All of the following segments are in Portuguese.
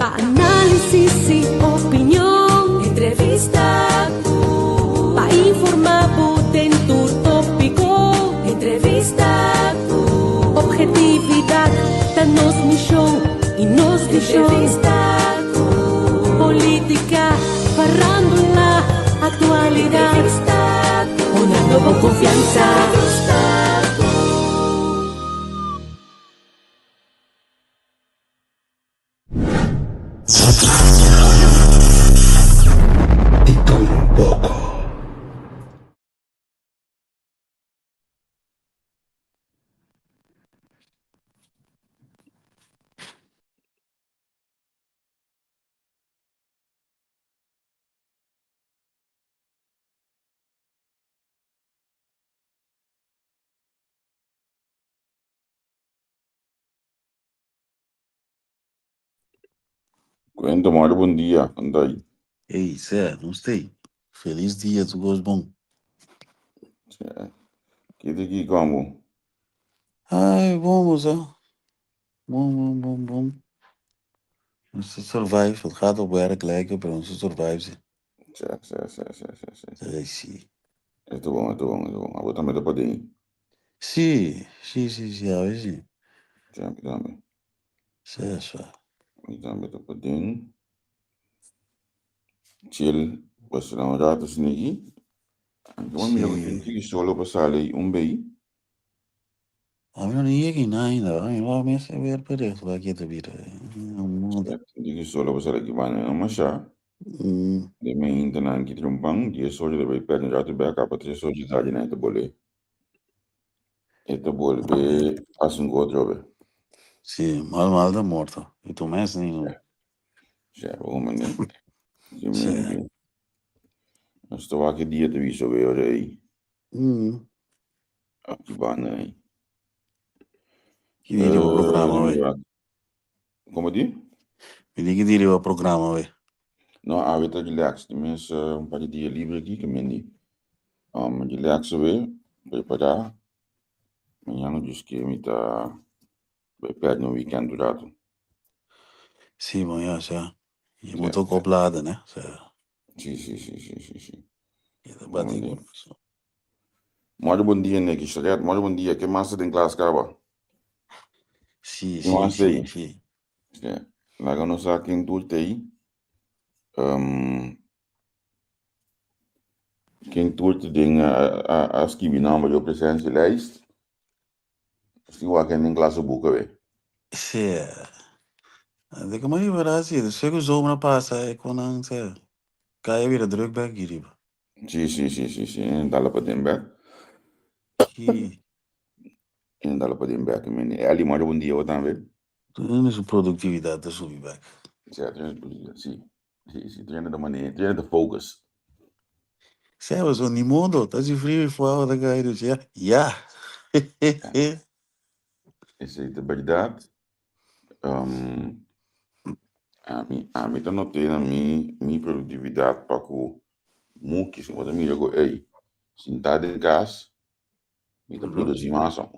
Pa' análisis y opinión, Entrevista pa' informar potente tópico, Entrevista objetividad, danos mi show y nos di show. Entrevista Política, farándula, actualidad, una nueva confianza. Y todo un poco. Cuento, Mário, bom dia. Anda aí. Ei, Zé, não sei. Feliz dia, tu gosto bom. Que daqui como? Ai, bom, Zé. Bom. Você survive, het gaat op werk lijken, maar onze survive ze. Sim. Ai, sim. Muito bom. Agora também dá pra ir. Sim, a ver, sim. Já, me dá. Zé, só. Também dá pra ir. Chill, você não já tá assim aqui? Então, meu, eu tenho que solo passar ali bem. A mim não ia aqui, não, ainda. A mim vai me saber para isso, vai aqui te vira. Tenho que solo passar aqui, vai, não, mas já. De minha internet aqui, trumpang, dia solo de vai perto, já te beca, para ter solo de tarde, né, te bolé. Este bol, be, passa outro, be. Sim, mal da morta. E tu mais nem não. Já, homem, né? Sim. Mas estou aqui dia de visto, be, olha aí. Aqui, bana, aí. Que diria o programa, ué? Como diz? Me que diria o programa, ué? Não, a vida de relax, mas par de dia livre aqui, que me di. Relax, be, preparar. Amanhã não diz que me tá, be, perto no weekend durado. Sim, bom, já. E muito acoplada, né? Sim. E da bater Muito bom dia, né? Muito bom dia. Que massa tem classe, cara? Sim. Lá que eu não sei quem tu tem. Quem tu tem as que me não, mas eu presença de lijst. Se eu aqui em classe boca, be. Sim. De que manier verás je? Dus zeker zomaar passen, ik kon aan zeggen. Ga je weer druk bij Giriba? Sim. Dá para dentro, Sim. Dá para dentro, meni. É ali, muito bom dia, eu também. Toen is de productiviteit de subback. Sim. Treina da maneira, treina da focus. Zij was on die mondo, dat is je vriend voor dan ga je dus ja. Ja. Essa é a verdade. A mim tá notando a minha produtividade para que muito se você me jogou aí, sentado em casa, me tá produzindo massa,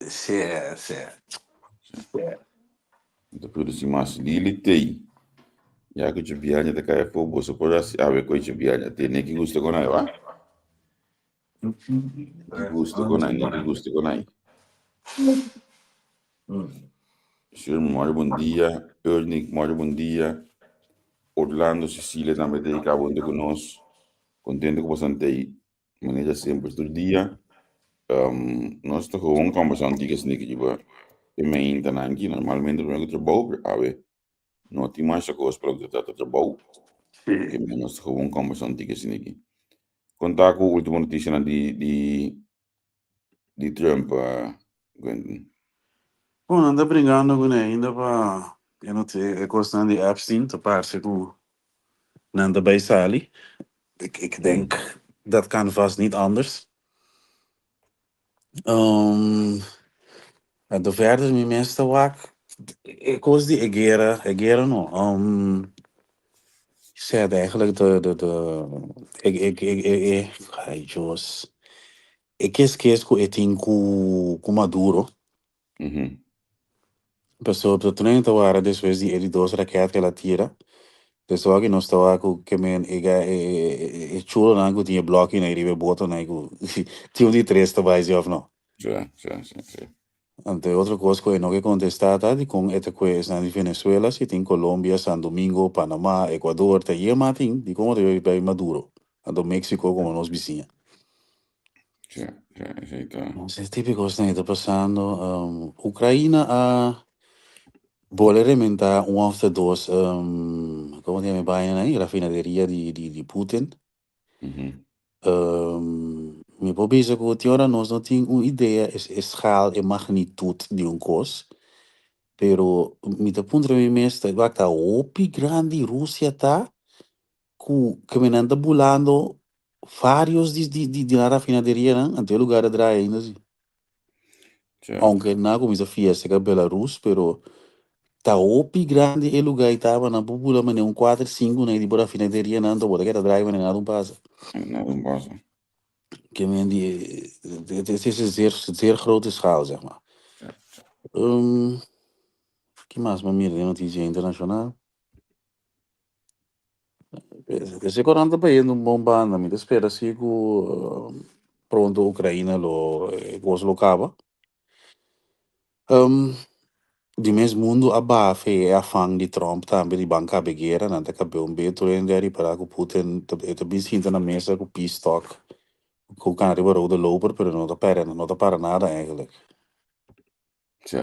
Sim. me tá produzindo massa, ele tem. Já que eu viaja da caia for você pode saber que eu viaja, tem nem que gosta com aí, va? Que gosta com aí, nem que gosta com aí. Senhor, muito bom dia. Ernik, muito bom dia. Orlando, Cecília também tem que abrir conosco. Contente que você tem. Maneja sempre todo dia. Nós estamos com uma conversação antiga, assim, que tipo, em minha internet, normalmente, eu trabalho, a ver, não tem mais coisas para eu trabalho, que nós estamos com uma conversação antiga, assim, que contar com a última notícia de Trump, Quentin. Bom, anda brincando com ele ainda para eu não ter a questão de Epstein, te parece que Nanda bij Sali. Ik denk dat kan vast niet anders. De verder mijn meeste wak. Ik was die Egera no. Zei eigenlijk ik Jos. Ik esqueço que eu tenho com Maduro. Passou por 30 horas depois de ele dos raquetes que ela tira. Pessoal que não estava com que men é chulo não que tinha bloco na ele botou na que tinha de três trabalhos ou não. Sì. Ante outra coisa que eu não que contestar tá de com esta coisa na Venezuela, se tem Colômbia, São Domingo, Panamá, Equador, tá aí matin, de como eu vai Maduro. Ando México como nós vizinha. Sì, tá. Esse tipo de coisa está passando. Ucrânia a vuole remontar um of the dos como se chama bem, né? Rafinaderia de Putin. Me vou dizer que agora nós não temos uma ideia de escala e magnitude de um coisa. Pero mi te punto de vista vai estar opi grande Rússia tá que me anda bulando vários de na rafinaderia né até lugar de drai ainda assim. Aunque na como isso fiesta que Belarus pero tá opi grande e lugar estava na bubula mas um 4 5 né de rafinaderia não tô bota que drai mas nada um passa Não passa. que me die het is een zeer grote schaal zeg maar. Que mais uma mira de notícia internacional? Esse corante pa yun bomba na mi espera sigo pronto Ucraina lo coisa lo cava. De mesmo mundo abafe é a fang de Trump também de banca begueira não tá cabelo um beto renderi para que Putin tá bem sinta na mesa com peace talk com o cara riba de loper pero não tá para nada eigenlijk. Sì.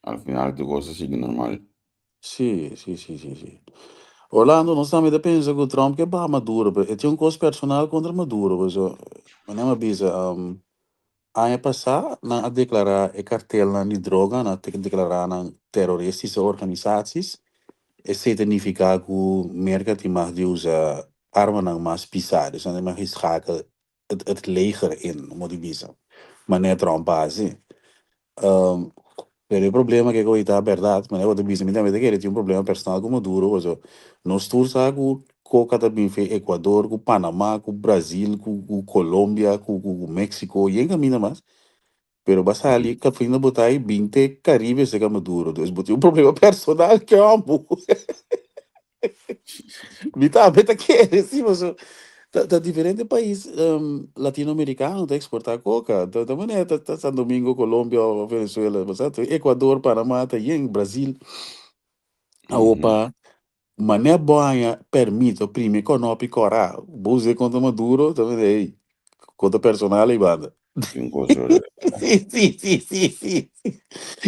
Al final tu cosa sigue normal. Sì. Orlando non sta mi da pensa che Trump che ba Maduro, e c'è un coso personale contro Maduro, ma ne avvisa ano passado a declarar e cartel de droga, na declarar na terroristas organizações, e significa que o mercado mais de usa arma não mais pisadas, não é mais riscaca het leger in, moet ik zeggen. Maar net Trump assim. Pero o problema que hoje está verdade, mas eu disse, me também que ele tinha um problema personal com Maduro, nós todos com Coca também fez Equador, com Panamá, com Brasil, com Colômbia, com México, e ainda mais. Pero basta ali que fim de botar aí 20 Caribe se Maduro, então botou um problema personal que eu amo. Me tá, beta que é, sim, mas tá diferente país latino-americano tá exportar coca, tá maneira, tá São Domingo, Colômbia, Venezuela, mas Equador, Panamá, tá aí em Brasil. Opa, mané banha permite o primo econômico ora, buse contra Maduro, também aí, contra personal e banda. Sim.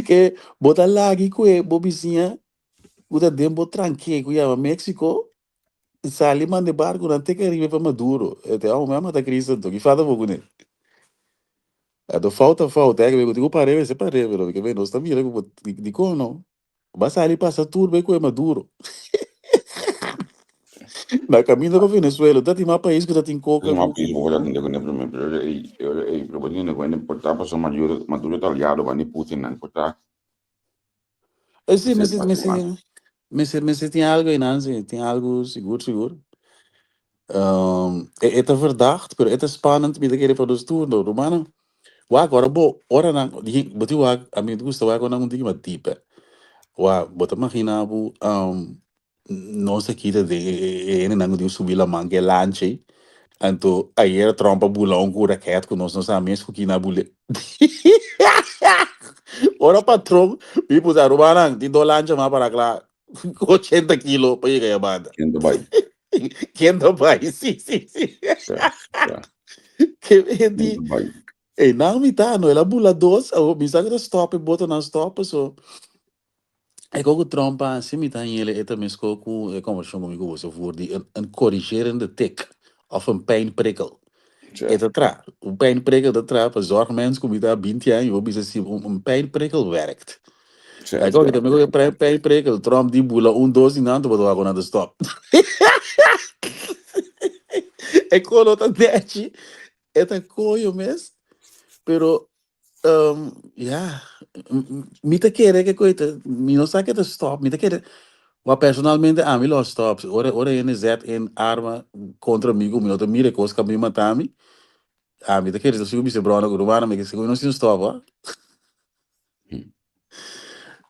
Que bota lá aqui com o bobicinha, o tempo tranquilo, que ia México, sali mande barco não tem que arribar para Maduro. Até a mesma da crise, então, que falta pouco, né? Falta, é que eu digo parei, você parei, pero que vem, nós estamos mirando, de como não? Basta ali passar tudo bem com o Maduro. Na caminho para Venezuela, tá tem mais país que tá tem coca. Uma país vou olhar dentro do problema, eu vou dizer que importar para Maduro tá aliado, vai nem Putin não importar. Sim, mas tem algo aí, não, tem algo seguro. É verdade, mas é spannend, me daquele para os turnos, romano. Agora, ora não, botou a mim gusta, agora não digo mais tipo. Bota imagina, nós aqui de não digo subir a manga lanche, então aí era trompa bulão com raquete com nós amigos que na bule. Ora patrão, pipo da romana, de lanche mais para lá, 80 quilos para ir a banda. Quem vai? Sim. Que vende. Não me tá, não, ela bula dois, me sabe stop, bota na stop, so. É como Trump, assim, me tá ele, é também com, como chama comigo, você voor die een corrigerende tik, of een pijnprikkel. É tra, een pijnprikkel, dat tra, para zorgmensen, como está 20 anos, eu disse assim, een pijnprikkel werkt. É como que também com pijnprikkel, Trump die bula, dois e não, botou agora na stop. É como tá net, é tá coio mesmo, pero me te querer que coisa, me não sabe que tá stop, me te querer. Mas personalmente, a mim los stops, ora ele zet em arma contra mim, me não mira coisa que me matar me. A mim te querer, se eu me se brona com o mas que se eu não se stop,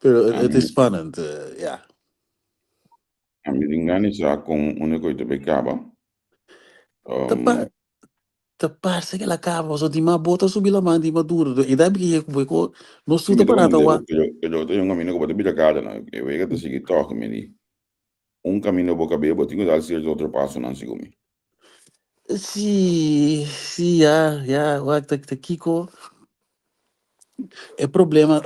Pero A het is mí, spannend, ja. a mí tingani sa kung una coisa becaba. Tapa, parece que ela acaba, só de uma bota subir lá, mano, de uma dura. E daí que eu não Sí, estuda me para como nada, de wa. que yo tengo un camino que puede ir a casa, ¿no? Que vega te sigue toque me di. Un camino boca bem, but tenho dar cierto outro passo não se comi. Sim, ja, wa, te Kiko. É problema.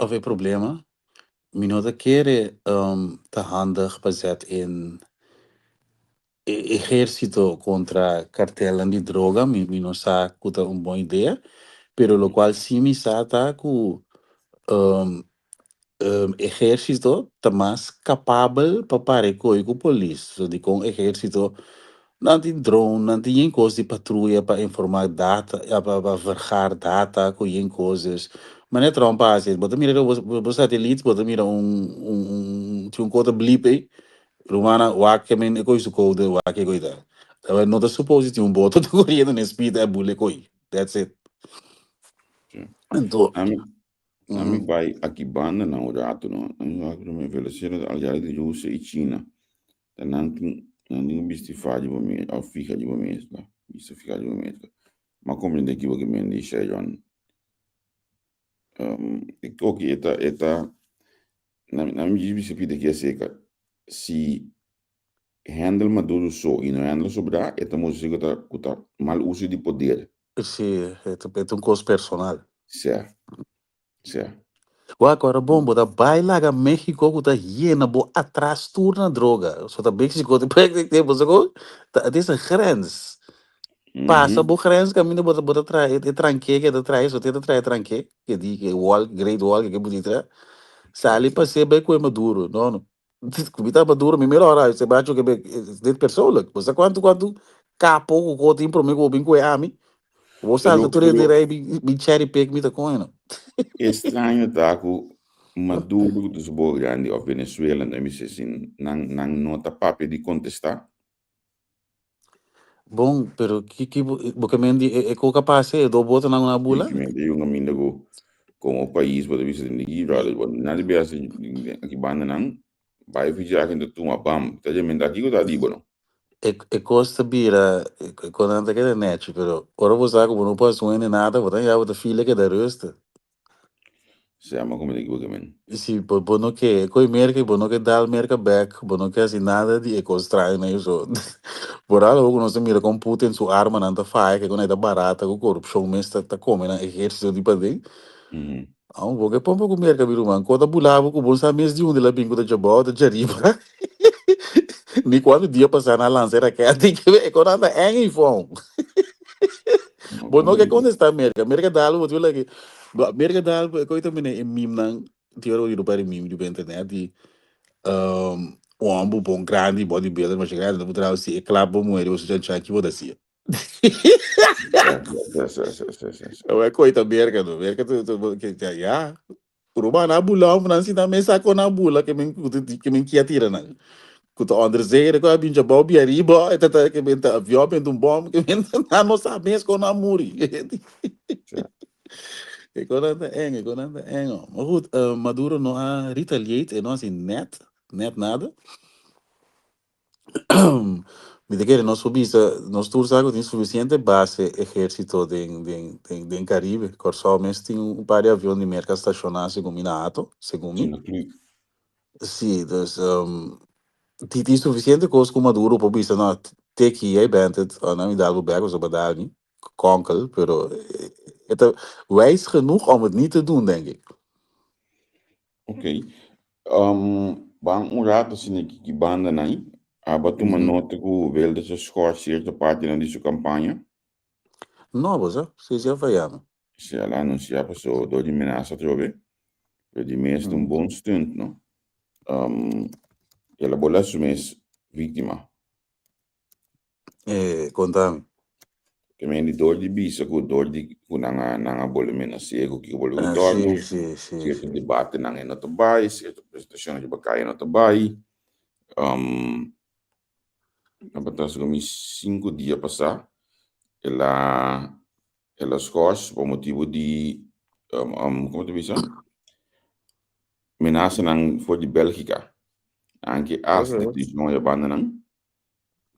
Minota quer tá handig bezet in ejército contra cartel de droga, mi não sabe que é uma boa ideia, pero lo qual sim me sabe que um, ejército tá mais capaz para parar com o polícia. So, de com ejército não tem drone, não tem coisa de patrulha para informar data, para vergar data com coisas. Mas não é trompa, assim, bota mira o satélite, bota mira tinha um code blip aí, Rumana, wak que men coisa code, wak que coisa. Não tá suposto ter um boto de correndo nesse speed é bule coi. That's it. Então, A mim vai aqui banda não rato não. A mim vai me oferecer aliás de Rússia e China. Não tem visto fazer para mim, ao ficar de mim, tá? Isso ficar de mim. Mas como ainda aqui o que me diz aí, John. Ok, eta na minha diz que daqui a seca se handle maduro so e não handle sobra, eta música tá mal uso de poder. sim, é um coisa personal. Certo. O agora bom, bota baila a México que tá hiena bo atrás turna droga. Só tá México depois que tem você go, tá dessa grens. Passa bo grens caminho bota trai, é tranque que tá trai, só tenta trai tranque, que di que wall, great wall que bonita. Sali passei bem com maduro, não. Comida maduro, me melhor, você bate o que de pessoa, você quanto capo o que tem para mim com bem com a mim. Você alta tudo de rei, me cherry pick me tá com. Estranho tá com Maduro dos grande of Venezuela, não me sei se não nota papel de contestar. Bom, pero porque mendi é co capaz é do bota na bula. Que me deu uma mina com o país para ver se tem que ir, nada bem assim aqui banda não vai fazer aqui do uma bam, tá de menda aqui tá de bom. É costa bira quando anda que é net, pero ora você sabe como não posso nem nada, você já outra filha que da resta. Se ama como digo que men. Se bono que coi merca, bono que dá merca back, bono que assim nada de ecostraio né isso. Por algo não se mira com Putin sua arma não tá faz que quando é da barata o corrupção mesmo tá comendo exército de padre. Vou que pompa com merca biru man, quando bulava com bolsa mês de onde lá bingo da jabó da jariba. Ni quando dia passar na lanceira que tem que ver quando anda em fome. Bono que quando está merca dá algo tu lá que merca dá algo coisa também é mim não teoria do para mim de internet de o ambo bom grande bodybuilder mas chegada do trás se claro moer o já tinha que vou descer. É coisa merca do merca tu que já Rumah na bula, não se dá mesa com na bula que me quer tirar não. Kuto onder zee, ko abin jabo bi arriba, e tata que benta avião benta bom, que benta na nossa mesa com na muri. E quando anda eng. Maar goed, Maduro não a retaliate, e não assim net nada. Me de que nós subisa, nós todos algo tem suficiente base exército de Caribe, Corsol mesmo tem par de avião de merca estacionado segundo Minato, segundo mim. Sim, então tem suficiente coisa com Maduro para bisa não ter que ir bentet, não me dá o back of badali, konkel, pero het wijs genoeg om het niet te doen, denk ik. Ok. Bang rato assim que banda não, abato uma nota que o Velde se escolhe certa parte na sua campanha. Não, você, se já vai Se ela anunciava só do de ameaça trove, o de mês um bom stunt, não? Ela bola mês vítima. Contame. Que me dor de bisa, com dor de nanga bola menos cego que bola o torno. Certo debate nanga no tabai, certo prestação de bacai no tabai. Apenas como 5 dias passar, ela escolhe por motivo de como tu disse? Menace nang voor die Belgica. Anche as de decision je banden nang.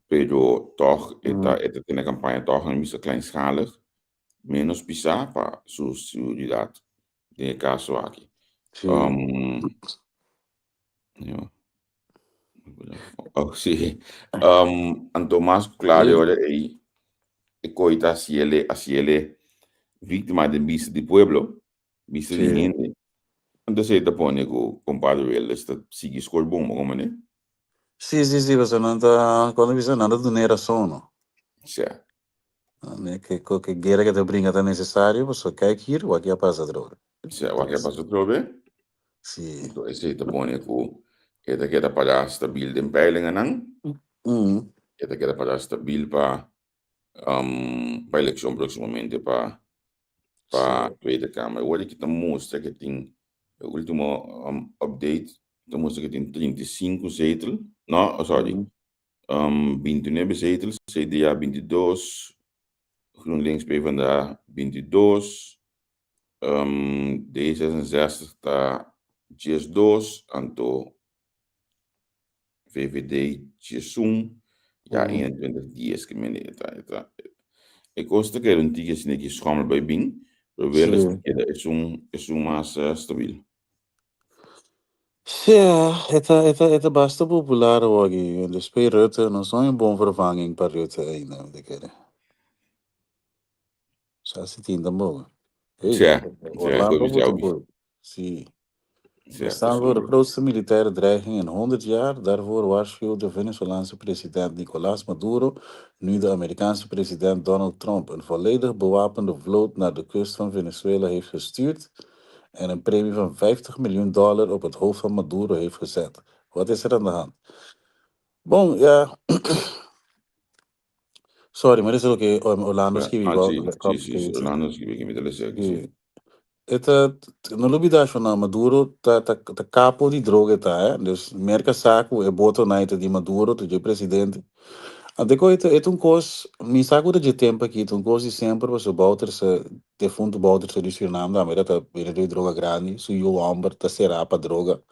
Pero toch, esta tiene campaña toch een beetje kleinschalig. Menos pisar para su seguridad. De caso aqui. Sí. Ja. Oh, sí. En Tomás Claro, y coita si él víctima de vista de pueblo, vista de Sí. gente. Entonces, te pone con compadre, él está sigue scorbom, como né? Sì, sì, sì, você não tá. Quando você não anda dinheiro só, não. Certo. Né? Que guerra que te brinca tá necessário, você quer ir, o aqui passa droga. Certo, o que passou trove? Sim. Então, esse te pone com ele quer para stabil de peilingen, não? Ele quer para stabil para eleição proximamente para a Tweede Kamer. Hoor ik het dan mostra que tem o último update, dan mostra que tem 35 zetels. Não, sorry. 29 zetels, CDA 22, GroenLinks PvdA 22, D66 está 2, Anto VVD 1, ja 21 dias que me está. Ik kost que een tige snekje schommel bij Bing, maar wel is mais stabiel. Ja, het basta popular hoje. En de Spee Rutte, não são uma boa vervanging para Rutte ainda, de querer. Já se tinta boa. Certo, Orlando certo, muito bom. Sim. We staan voor de grootste militaire dreiging in 100 jaar. Daarvoor waarschuwde de Venezolaanse president Nicolás Maduro nu de Amerikaanse president Donald Trump een volledig bewapende vloot naar de kust van Venezuela heeft gestuurd en een premie van $50 miljoen op het hoofd van Maduro heeft gezet. Wat is er aan de hand? Bon, ja. Sorry, maar dit is ook Orlando Skiwi. Sim, Orlando Skiwi, me dá licença. No lubidash van Maduro, ta capo di droga ta, dus merka saco e boto naita di Maduro, tu je presidente. Adeco é cos, mi saco de tempo aqui, um cos de sempre, was o bouter se, defunto bouter se diz naam da, mera ta de droga grande, su yo amber ta será pa droga.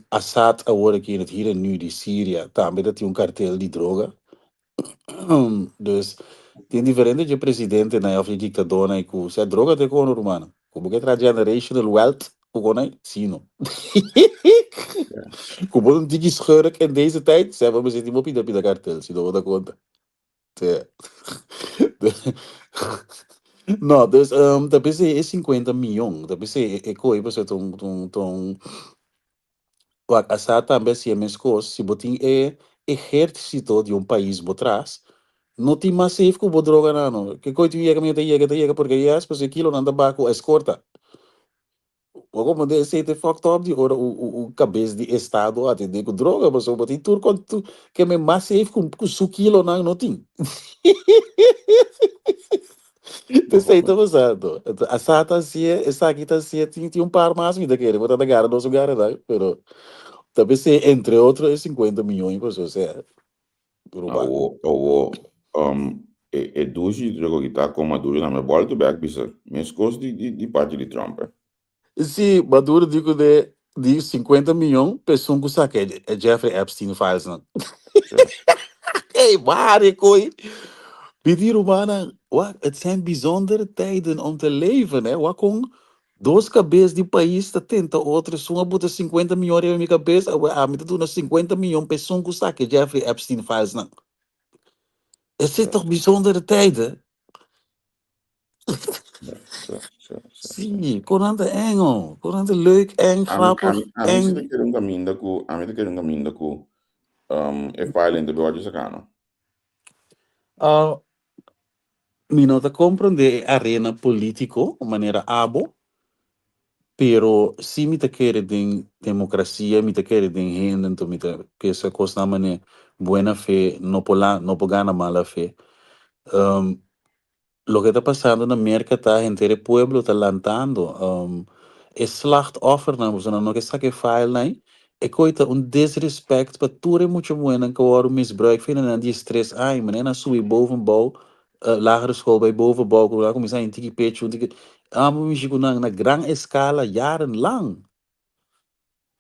Assad agora aqui het hier en nu di Syria, também dat hij cartel di droga. Dus tem diferente de presidente na of ditador na iku se droga de kono rumano como que tra generational wealth kono sino como um digi schurk in deze tijd ze hebben zitten op de kartel si do da conta no dus da PC é 50 milhões da PC é coi você tom o Assad também se é mescos se botin é exército de país botras não tem massivo com droga não que coisa chega porque já as pessoas aquilo não anda baco a escorta o como de ser te fucked up de ora o cabeça de estado até de com droga mas o tem tudo quanto que me massivo com su quilo não tem te sei tá passando a sata se essa aqui tá se tem par mais vida que botar da gara nosso gara daí pero talvez entre outros é 50 milhões pessoas é E duzi drogo que tá com Maduro na minha volta back bisa mescos de parte de Trump. Sim, Maduro digo de 50 milhões pessoas que saque é Jeffrey Epstein files não. Hey, waar koi. Bidir humana, het zijn bijzondere tijden om te leven, hè. Wat kon dois cabeças de país tá tenta outros uma bota 50 milhões em minha cabeça, a me tu 50 milhões pessoas que saque Jeffrey Epstein files não. Het is toch bijzondere tijden? Sim, Corante eng, Corante leuk, eng, grappig, eng. A mim se quer um caminho com e file in de bode sacano. Mi nota comprende arena político, maneira abo, pero si mi te quiere de democracia, mi te quiere de gente, então mi te que essa coisa na buena fe, no gana mala fe. Lo que está pasando na América tá gente do pueblo tá lantando. É slachtoffer não, você não que sabe file nem. É coisa desrespeito para tudo é muito bueno que o misbruik vinden en die stress ai, maar na sui bovenbouw, lagere school bij bovenbouw, kom je zijn tiki pecho, tiki, moet je na gran escala jarenlang.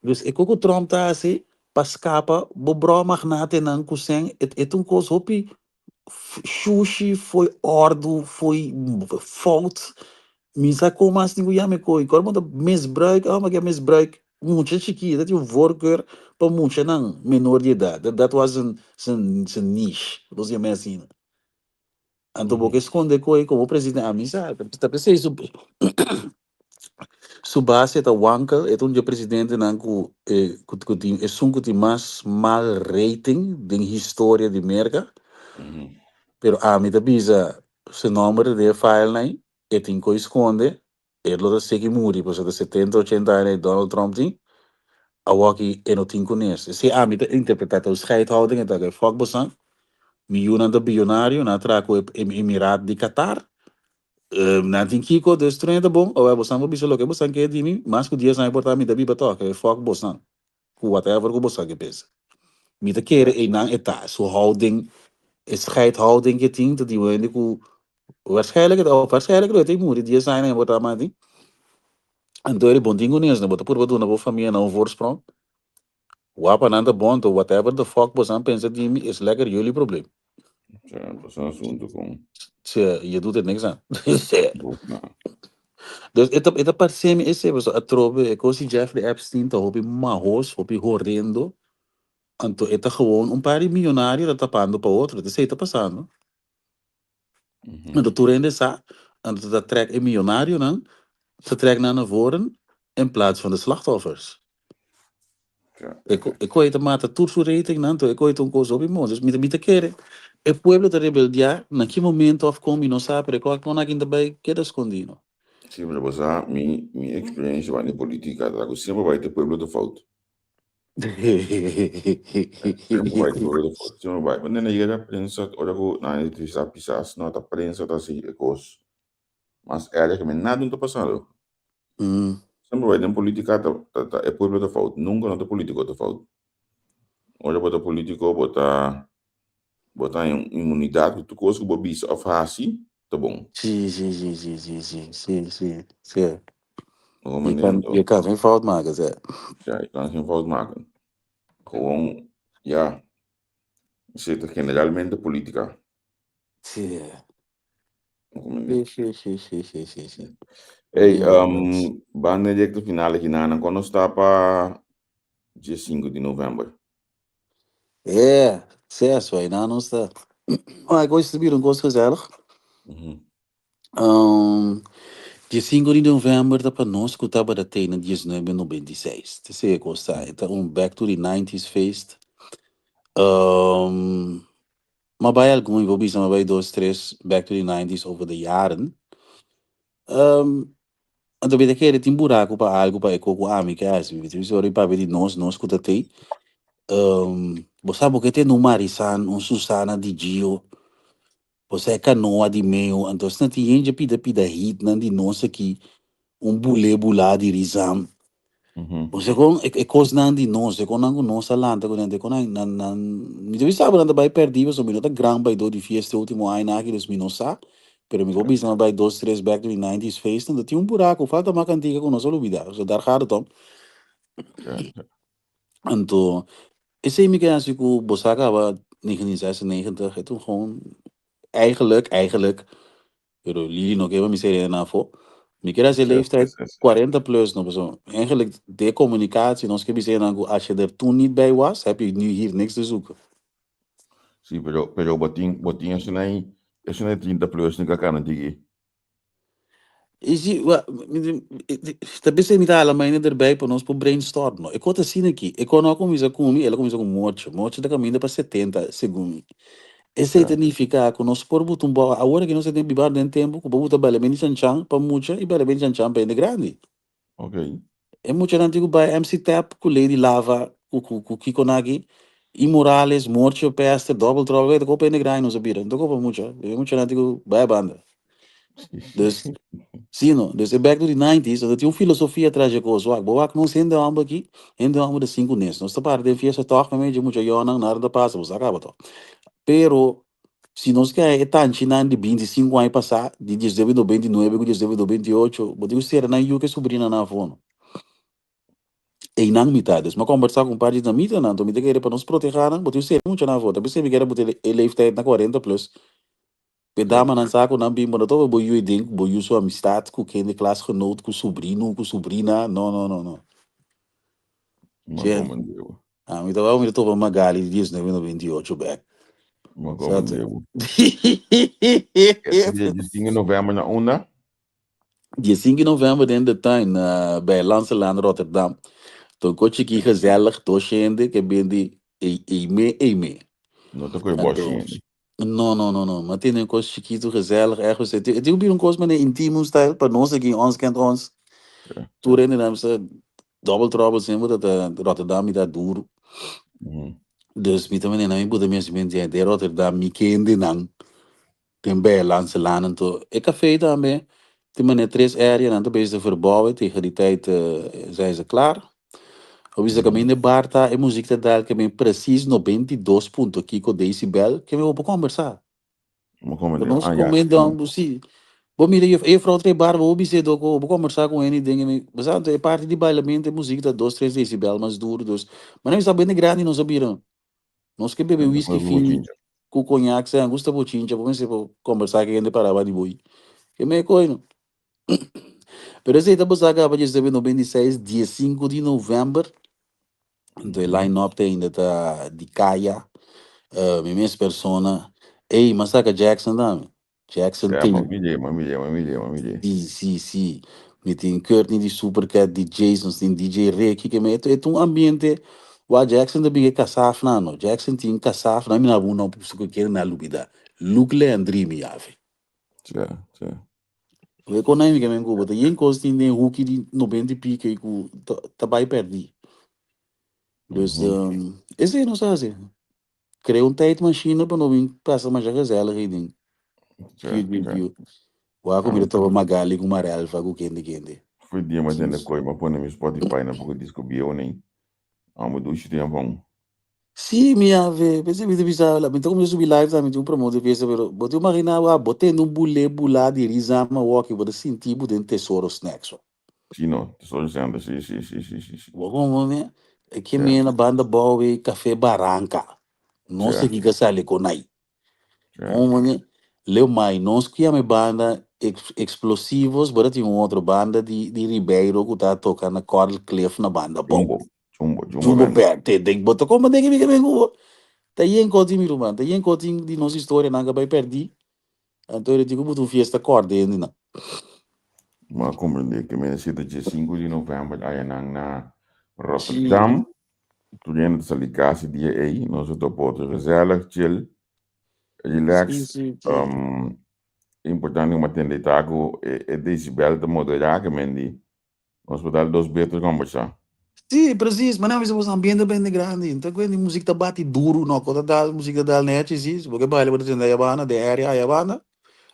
Dus ik ook Trump tá assim, para escapa, bo bro magnate nan kusen, et um cos hopi sushi foi ordo, foi fout. Misa como assim o yame koi, como da misbruik, mas que misbruik, muito chiquinho, dat je voorkeur para muito não menor de idade. Dat was zijn niche, was je mensen. Então, porque esconde coi como presidente, a misa, tá pensando su base ta wankel, é um presidente não que tem é um que tem mais mal rating da história de América. Pero a mim da bisa se número de file nem é tem que esconde, é lo da seguir muri, pois da 70, 80 anos Donald Trump tem, a waki é não tem conhece. Se a mim da interpretar os scheidhouding, então que fuck bosan, miljoenen de biljonario, na traco Emirat de Qatar. Na tin kiko destruindo bom, ou é bosan bo bisa lo que bosan que dimi, mas que dia sai portar mi da biba toca, é fuck bosan. Ku whatever ku bosan que pensa. Mi da kere e nang eta, so houding, is scheidhouding que tem, dat die wende ku waarschijnlijk het ik moet die zijn en wat allemaal die en door die bonding niet eens na wat voor doen na familie na voorsprong wapen aan de bond of whatever the fuck was aan pensa die is lekker jullie probleem. Ja, dat is een assunto com. Je doet er niks aan. Dus het parsemi is even zo atrobe kosi Jeffrey Epstein te hopi mahos hopi horrendo anto het gewoon een paar miljonario dat tapando pa outro dat se tá passando. En dat toerende sa en dat trek een miljonario dan ze trekt naar voren in plaats van de slachtoffers. Ik weet mata tursu rating nanto, ik weet coisa op imo, dus mita querer. El pueblo de rebeldia, na que momento of come não sabe, eu acho que não ainda vai queda escondido. Sim, mas você, minha experiência vai na política, tá? Sempre vai ter pueblo de falta. Sempre vai ter pueblo de falta, sempre vai. Mas nem a prensa, olha que na entrevista pisas, não a prensa tá assim, é coisa. Mas é que nada não tá passando. Sempre vai ter política, é pueblo de falta. Nunca não tem político de falta. Olha bota político, bota imunidade, tu coisa que bobis of hasi, tá bom. Sim. Je kan geen fout maken, zeg. Ja, je kan geen fout maken. Gewoon, ja, zit er generalmente politica. Sim. Hey, wanneer de finale gedaan, quando está para dia 5 de novembro. Certo, ainda não está. Ik gosto de een gosto gezellig. Dia 5 de novembro dá para nós que estava da tena dia 1996. Te sei que está, então back to the 90s feest. Maar bij algum vou bisa maar bij 2-3 back to the 90s over de jaren. Então bem daquele tem buraco para algo para eco com amiga, assim, vi sorry para ver de nós que tá tem. Você sabe que tem no Marisan, Susana de Gio. Você é canoa de meio, então se não tem gente pida hit, não de nós aqui, bule de Rizam. Você com coisa não de nós, com não nós alanta, com não, me deve saber anda vai perdido, so minuto gran by do de fiesta último ano aqui dos minosa, pero me vou bisa by 2-3 back to the 90s feest, então tinha buraco, falta uma cantiga com nós olvidar, so dar hard tom. Então, esse aí me quer assim que o Bosaka was 1996, het toen gewoon eigenlijk, pero Lili nog even miserie na voor. Me quer zijn leeftijd 40 plus nog zo. Eigenlijk de communicatie, ons heb je als je er toen niet bij was, heb je nu hier niks te zoeken. Sim, pero botinha is een 30 plus niet kan digi. Também se me dá a mãe erbij para nós para brainstorm. Ik kon het zien aqui. Ik kon ook começar com ela começou com morte da caminho para 70 segundos. Esse significa que nós por botar agora que nós temos bibar dentro tempo, que botar bala bem chanchan para mucha e bala bem chanchan para grande. Ok. É muito antigo by MC Tap, com Lady Lava, com Kiko Nagi, e Morales, Morte, Pester, Double Trouble, que open grande não sabia. Então como é muito antigo by a banda. Dus sim, não. Dus back to the 90s, dat tinha filosofia atrás de coisa. Boa que não se ainda amba aqui, ainda amba de 5 meses. Nós tá para de fiesta toque, mas de muito jona nada da passa, você acaba to. Pero se nós quer estar de 25 anos passar, de 1929 com 1928, vou dizer ser na UK sobrinha na fono. E não mitad. Dus, maar conversar com parte da mita, não. Então, mita querer para nos proteger, não. Botou ser muito na volta. Percebe que era botar ele leeftijd na 40 plus. Pedama não saco, não bimbo, não tô boiu e ding, boiu sua amistade com quem de klasgenoot, com sobrinho, com sobrinha. Não, não, não, não. Uma comandeu. Ah, então vamos to uma gali diz na 28 back. Uma Certo? comandeu. Dia 5 de novembro na onda. Dia 5 de novembro dentro da tuin bij Lanselaan Rotterdam. Toen coach ik gezellig, docente, que ben die e-me. Não tô com o boche. Não. Maar tem um coach chiquito, gezellig, ergens. Het is een coach met een intieme stijl, para nós aqui, ons kent ons. Toen rennen dan ze double trouble zijn, dat Rotterdam is dat duro. Dus met een naam moet de mensen die de Rotterdam niet kenden dan. Ten bij Lanselaan en to. Ik café daarmee. Die meneer tres area en dan bezig te verbouwen. Tegen die tijd zijn ze klaar. Op is dat in de barta en muziek te daar, que precies 92 Kiko decibel, que me vou conversar. Nós comendamos, sim. Bom, mira, eu falo três bar, vou dizer, vou conversar com ele, mas é parte de bailamento, música de 2, 3 decibel, mais duro, dos. Mas não sabe nem grande, não sabiam. Nós que bebe whisky fino, com conhaque, sem angusta botinha, vamos conversar com ele para de boi. Que me coino. Pero esse estamos acaba de receber no 26, dia 5 de novembro. Então, o line-up tem ainda tá de Kaya, minhas persona. Ei, mas saca Jackson, não? Jackson tem. Mamilha. Sim. Me tem Courtney de Supercat, de Jason, tem DJ Ricky, que me é um ambiente. O Jackson da biga kasaf não. Jackson tem kasaf, não me na bunda, porque quer na lubida. Lukle Andri me ave. Certo. O econômico que me encuba, tem em costa tem Hulk de 90 pique que tá vai perder. Dus, esse não sabe assim. Criou tijd machine para não passar mais a gazela aí dentro. O comida tava magali com amarelo, fago quente. Foi dia mas ainda coi, mas põe no Spotify na porque descobri eu nem. Amo do isso tem bom. Sim, minha ave, pensei que devia lá, então como eu subi live também tu promote fez pero, botei imagina botei no bula de risama walk, botei sentir botei tesouro snacks. Sim, não, tesouro sendo, sim. Como né? É que minha na banda Bowie, Café Barranca. Não sei que sale com aí. Como né? Leu mais, nós que a minha banda explosivos, bora tinha uma outra banda de Ribeiro que tá tocando na Coral Cliff na banda Jumbo Bear, tem que botar como tem que me go. Tá aí em cotinho meu mano, tá aí em cotinho de nossa história não vai perder. Então eu digo botar fiesta corda ainda. Mas compreender que me decide dia 5 de novembro aí na Rotterdam. Tu dentro dessa ligasse dia aí, nós tô por reserva, chill, relax. Importante uma tenda tago e decibel de moderar que mendi. Nós podemos 2 beter conversar. Sim, preciso, mas não, mas o ambiente é bem grande. Então, quando a música bate duro, não, quando a música da net, sim, porque baile para atender a banda, de área, a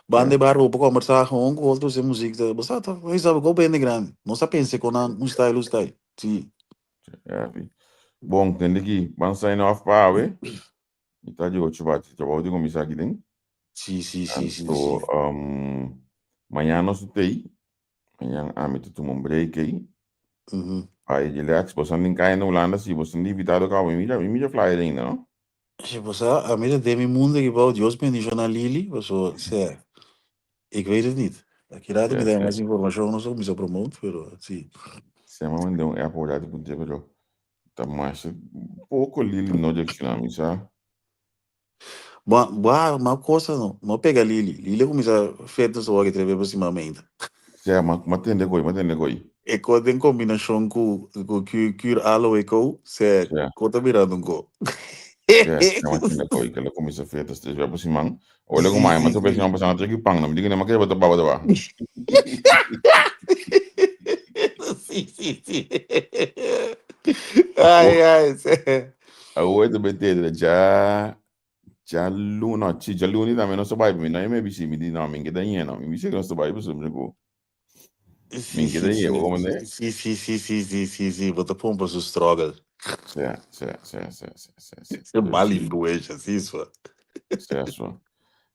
banda de barro, para conversar com outros, a música, você sabe, como bem grande. Não se pensa com um style, sim. Bom, tem aqui, vamos sair off para ver. E tá de outro bate, já vou começar aqui dentro. Sim. Então, amanhã nós tem, amanhã a mim tu um break aí. Aí relax, você não cai na Holanda, se você não invitado cá, me já flyer ainda, não? Se você, a minha de mundo que vai, Deus bendiga na Lili, você, ik weet het niet. Aqui lá me dá mais informação, não sou me promote, pero sim. Se me mandou apoiado por ter, pero tá mais pouco Lili no direcionamento, sabe? Uma coisa não, mas pega Lili começa a feita só que teve aproximadamente. Sim, mas tem de coi. E quando em combinação com cure aloe co, se conta virando co. Mas tem de coi, que ela começa a feita, se tiver aproximando. Olha como mais, mas tu pensa que não passa nada aqui pang, não me diga nem mais que botar baba da Sim. Ai. A outra betete já luna também não sabe, não é me bisi me diz não, me que daí não, me bisi que não sabe, você me go. Me que daí, como né? Sim, bota pompa su struggle. Sim. Você mal influência, isso. Certo.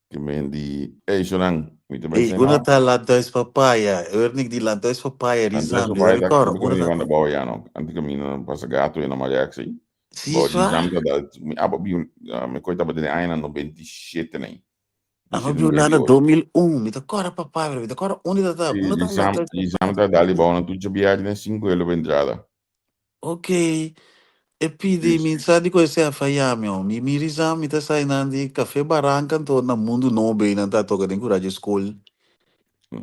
que mendi, Shonang, muito bem, Ei, sei una não. tá lá dois papaya. Ernik di lá dois papaya. Antes Rizam, o de pai da cor. antes Una kami tá. banda bawa ya no, antes kami na pasa gato na malyak sei. Sim, Bo di só. jam da aba bi me coita ba de aina no 27 nem. Ama 27 no biulana 28. 2001. Me tá cora papaya. Me tá cora. Una tá. Una tá lá dois Di papaya. jam da dali bawa na tuja biadi na 5 euro entrada. Ok. E pidi mi sa di ko se a faia meu. Mi rizam mi tá saindo de café barranca to na mundo no bem na tá toca de coragem school.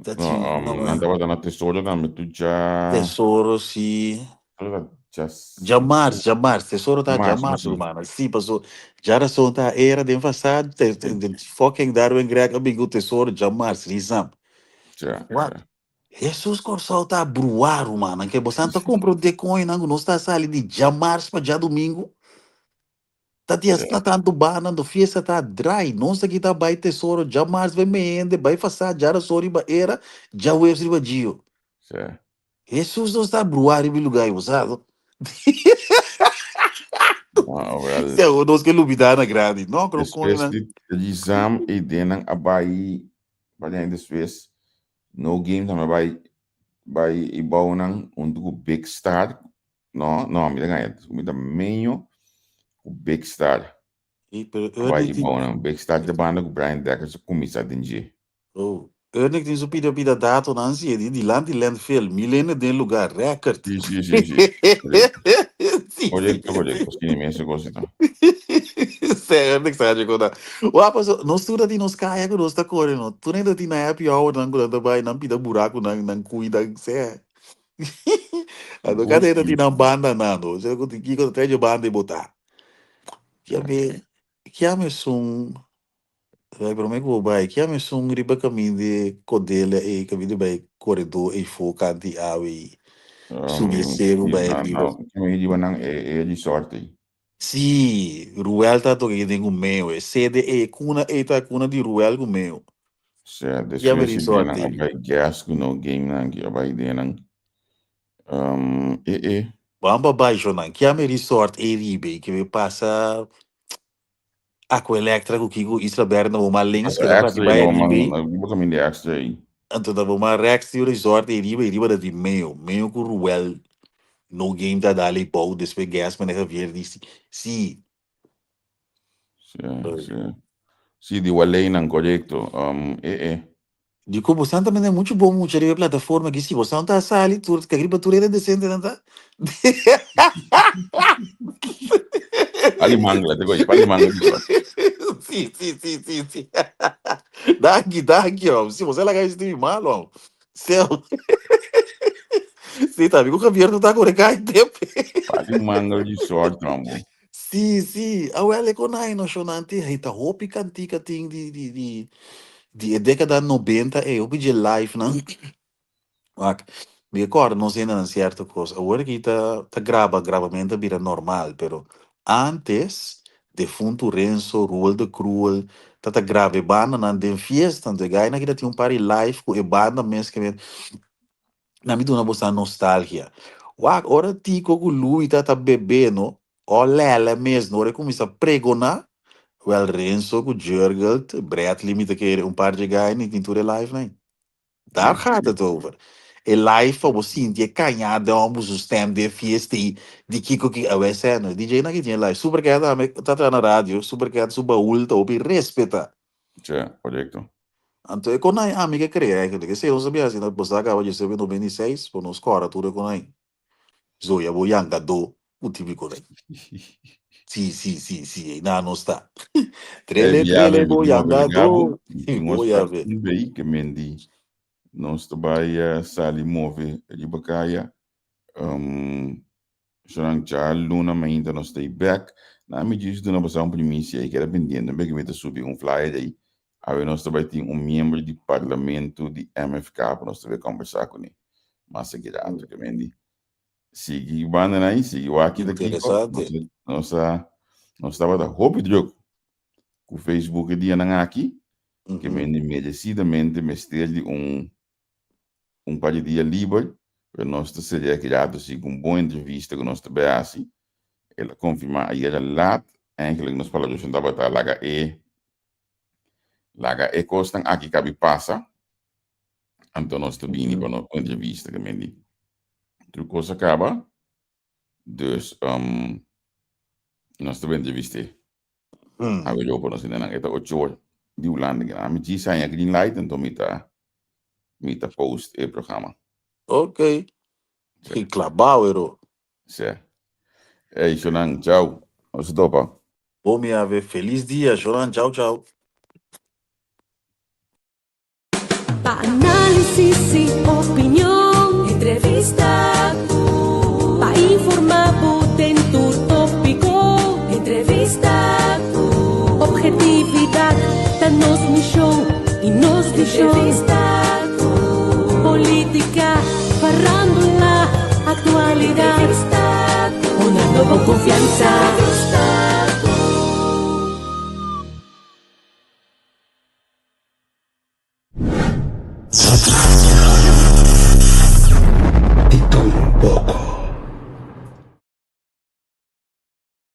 Tá tinha No, não é. andava na tesoura na me tuja Tesouro si. just Jamars, jamars, tesouro tá mas jamars, assim, mano. Sim, passou. Já era só tá era de passado, fucking Darwin Greg, amigo tesouro, jamars, rizam. What? já. Jesus Corsol tá bruaro, mano. Que você tá comprou decoin, não está sali de jamars para já domingo. Tá dias tá tanto bana, do fiesta tá dry. Não sei que tá vai tesouro, jamars vai me ende, vai passar, já era só riba era, já o riba dio. Já. Jesus não está bruaro em lugar, usado. Well, Se é o nosso que lubidar na grande. Não, crocone, né? especially de exam e denang abai pada the Swiss no game sama by ibaw ng untuk big star no mi nga yet mi da menyo o big star E pero abai Ernie tem. ibaw ng big star de banda com Brian Decker sa kumisa din je Oh. Ernie tem su pida dato nansi e di land landfill. Milene den lugar. Record. si Sim, sim. project skin mense cosita Sério, que sabe quando. O apa nós tudo de nos caia que nós tá correndo. Tu nem tem na happy hour não quando vai não pida buraco não cuida sé. A do good cadê de na banda não. Já que eu tenho banda e botar. Que a me que a me sum. Vai para mim que vai que a me sum riba caminho de codela e caminho vai corredor e foca de awe. Subir cedo vai riba. kami di ba ng di sorte Sì, Ruel tanto che tengo un meo e sede e cuna di Ruel con meo. sa the Chiama Swiss din ng risorti. abai gas no game nang abai din ng Vamos baixo não. Chiama risorti e ribe che vi passa acqua elettrica con chi con Isla Berna o malings che da fatti Actually, vai no, ribe. baka hindi actually. Anto da uma Rex di resort e riba da di meo. Meo con Ruel. No game da dali pau despe gas maneja verde. Sì. Si di walay ng proyecto. De como você também é muito bom, muito a plataforma que se você não tá sali, tu que gripa tu é decente, não tá? Palimangla, te coisa, palimangla di sorte. Sim, sim, sim, sim, sim. Daqui, ó. Se você largar isso de mal, ó. Céu. Sim, tá, amigo, o Javier tá com recai tempo. Palimangla di sorte, amo. Sim, sim. A ué, com nai no chonante, aí tá roupa cantica ting de década 90, eu pedi live, não? Ah, me ricordo, non sei una certa cosa. Ora che ta gravamento vira normal, pero antes de funto Renzo, Ruel de Cruel, ta grave banda na den fiesta, de gaina que tinha um pari live com e banda mesmo que na me dona bossa nostalgia. Wa ora ti com o lui ta bebendo, olha mesmo, ora começa a pregonar, well Renzo com Jurgelt, Brett limita que um par de gaina em tintura live, né? Daar gaat het over. In live, we zien die canhada, ambos os stem de fiesta, die kiko ki awe seno. DJ na kitin live. Super kaya me tata na radio, super kaya suba ulta, opi respeta. Cioè, proyecto. Anto e konai amiga crea, que se eu sabia assim, na posta acaba de ser 96, por nos cora tudo konai. Zoya bo yanga do, o típico konai. Sì, na non sta. Viave, Trele bo vedi mo yanga Gabo, do. tinha uns Boia ve. pratos bem que mendi. Nós trabalha sali move de bacaya. Zolang já luna ainda não stay back. Na me diz do não passar um primícia aí que era vendendo, bem que me subir um flyer aí. Aí nós trabalha tem membro de parlamento de MFK para nós também conversar com ele. Mas é que já que mendi. Sigue banda aí, sigue o aqui daqui, Interessante. nós estava da roupa de jogo. O Facebook dia não aqui, que Uhum. merecidamente me esteve um par de dias livre, para nós seria criado assim com boa entrevista com nós também assim. Ela confirma aí ela lá, eigenlijk nós falamos que estava tá lá Laga e costan aqui cabe passa. Então nós também para uma entrevista que me tudo coisa acaba. Dus nós também entrevista. A ver eu por nós ainda não é 8 horas de Holanda. A mim diz aí a green light então mita post e programa. Ok. Que clabau, ero. Sim. Ei, Shonan, tchau. Os topa. Bom me haver feliz dia, Joran. Tchau, tchau. Análisis y opinión, Entrevista, pa informar en tu tópico, entrevista, objetividad, danos misión y nos visión, entrevista, política, farándula, actualidad, entrevista, una nueva confianza.